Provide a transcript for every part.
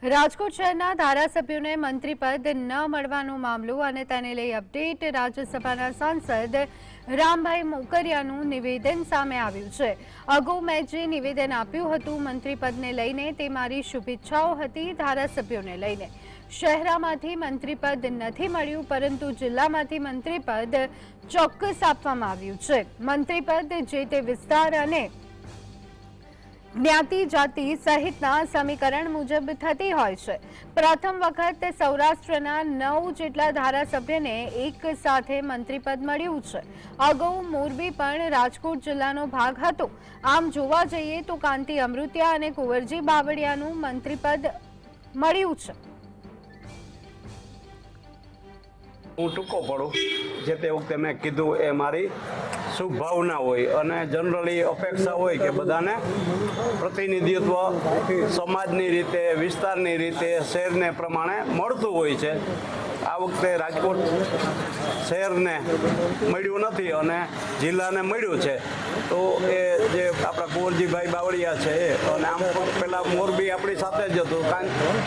રાજકોટ શહેરના ધારાસભ્યોને મંત્રી પદ ન મળવાનો મામલો અને તેને લઈ અપડેટ રાજ્યસભાના સાંસદ રામભાઈ મોકરિયાનું નિવેદન સામે આવ્યું છે। અગાઉ મેં જે નિવેદન આપ્યું હતું મંત્રી પદને લઈને તે મારી શુભેચ્છાઓ હતી। ધારાસભ્યોને લઈને શહેરામાંથી મંત્રી પદ નથી મળ્યું, પરંતુ જિલ્લામાંથી મંત્રી પદ ચોક્કસ આપવામાં આવ્યું છે। મંત્રી પદ જે તે વિસ્તાર અને જ્ઞાતિ જાતિ સહિતના સમીકરણ મુજબ થતી હોય છે। પ્રથમ વખત સૌરાષ્ટ્રના 9 જેટલા ધારાસભ્યને એક સાથે મંત્રીપદ મળ્યું છે। અગાઉ મોરબી પણ રાજકોટ જિલ્લાનો ભાગ હતો। આમ જોવા જઈએ તો કાંતિ અમૃતિયા અને કુંવરજી બાવળિયાનું મંત્રીપદ મળ્યું છે। હું ટૂંકો પડું, જે તે વખતે મેં કીધું એ મારી શુભ ભાવના હોય અને જનરલી અપેક્ષા હોય કે બધાને પ્રતિનિધિત્વ સમાજની રીતે, વિસ્તારની રીતે, શહેરને પ્રમાણે મળતું હોય છે। આ વખતે રાજકોટ શહેરને મળ્યું નથી અને જિલ્લાને મળ્યું છે, તો એ જે આપણા કુંવરજીભાઈ બાવળિયા છે એ, અને આમ પેલા મોરબી આપણી સાથે જ હતું,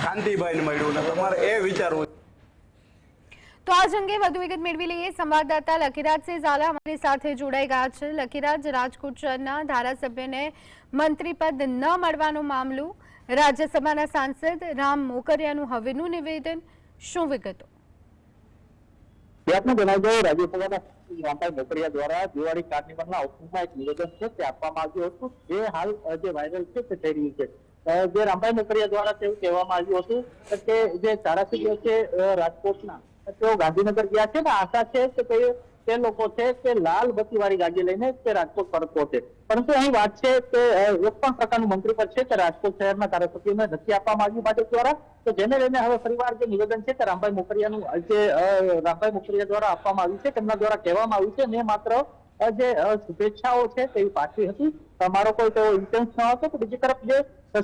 કાંતિભાઈને મળ્યું ને તમારે એ વિચારવું। તો આ અંગે વધુ વિગત મેળવી લઈએ। સંવાદદાતા લખીરાજસિંહ ઝાલા અમારી સાથે જોડાઈ ગયા છે। લખીરાજ, રાજકોટ શહેરના ધારાસભ્યને મંત્રીપદ ન મળવાનો મામલો, રાજ્યસભાના સાંસદ રામ મોકરિયાનું હવેનું નિવેદન, શું વિગતો? આપને જણાવી દઉં, રાજ્યસભાના રામભાઈ મોકરિયા દ્વારા દિવાળી કાર્નિવલના અવસરમાં એક નિવેદન છે તે આપવામાં આવ્યું હતું, જે હાલ જે વાયરલ છે તે થઈ રહ્યું છે। જે રામભાઈ મોકરિયા દ્વારા તેવું કહેવામાં આવ્યું હતું કે જે ધારાસભ્ય છે રાજકોટના, તેઓ ગાંધીનગર ગયા છે ને આશા છે કે તે લોકો છે તે લાલ બત્તી વાળી ગાડી લઈને તે રાજકોટ પરત પહોંચે, પરંતુ અહીં વાત છે કે એક પણ પ્રકારનું મંત્રીપદ છે તે રાજકોટ શહેરના ધારાસભ્યોને નથી આપવામાં આવ્યું ભાજપ દ્વારા। તો જેને લઈને હવે ફરીવાર જે નિવેદન છે તે રામભાઈ મોકરિયાનું જે રામભાઈ મોકરિયા દ્વારા આપવામાં આવ્યું છે, તેમના દ્વારા કહેવામાં આવ્યું છે, ને માત્ર જે શુભેચ્છાઓ છે તેવી પાછી હતી, મારો કોઈ તેવો ઇન્ટેન્સ ન હતો। તો બીજી તરફ જે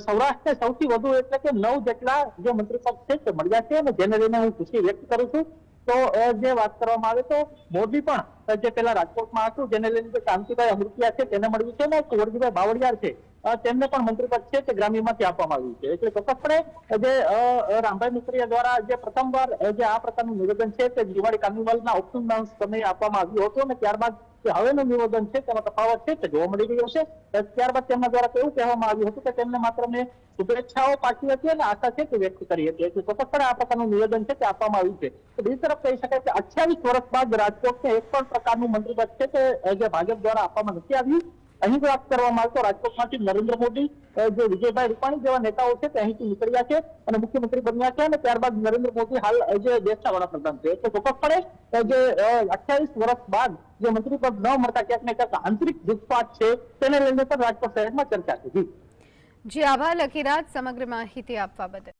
સૌરાષ્ટ્રને સૌથી વધુ એટલે કે 9 જેટલા જે મંત્રીપદ છે તે મળ્યા છે, અને જેને લઈને હું ખુશી વ્યક્ત કરું છું। તો જે વાત કરવામાં આવે તો મોરબી પણ જે પેલા રાજકોટમાં હતું, જેને લઈને કાંતિભાઈ અમૃતિયા છે તેને મળ્યું છે, ને કુંવરજીભાઈ બાવળિયા છે તેમને પણ મંત્રીપદ છે તે ગ્રામ્યમાંથી આપવામાં આવ્યું છે। એટલે ચોક્કસપણે જે રામભાઈ મોકરિયા દ્વારા જે પ્રથમવાર જે આ પ્રકારનું નિવેદન છે તે દિવાળી કાર્નિવલના ઓપનિંગ સમયે આપવામાં આવ્યું હતું, અને ત્યારબાદ હવેનું નિવેદન છે તેમાં તફાવત છે તે જોવા મળી રહ્યો છે। ત્યારબાદ તેમના દ્વારા એવું કહેવામાં આવ્યું હતું કે તેમને માત્ર મેં શુભેચ્છાઓ પાઠવી હતી અને આશા છે તે વ્યક્ત કરી હતી। એટલે ચોક્કસપણે આ પ્રકારનું નિવેદન છે તે આપવામાં આવ્યું છે। તો બીજી તરફ કહી શકાય કે 28 વર્ષ બાદ રાજકોટને એક પણ પ્રકારનું મંત્રીપદ છે તે જે ભાજપ દ્વારા આપવામાં નથી આવ્યું। અહીં વાત કરવામાં આવે તો રાજકોટમાંથી નરેન્દ્ર મોદી, જે વિજયભાઈ રૂપાણી જેવા નેતાઓ છે તે અહીંથી નીકળ્યા છે અને મુખ્યમંત્રી બન્યા છે, અને ત્યારબાદ નરેન્દ્ર મોદી હાલ જે દેશના વડાપ્રધાન છે। એટલે ચોક્કસપણે જે 28 વર્ષ બાદ જે મંત્રીપદ ન મળતા ક્યાંક ને ક્યાંક આંતરિક જૂથપાત છે તેને લઈને પણ રાજકોટ શહેરમાં ચર્ચા છે। જી આભાર લખીરાજ સમગ્ર માહિતી આપવા બદલ।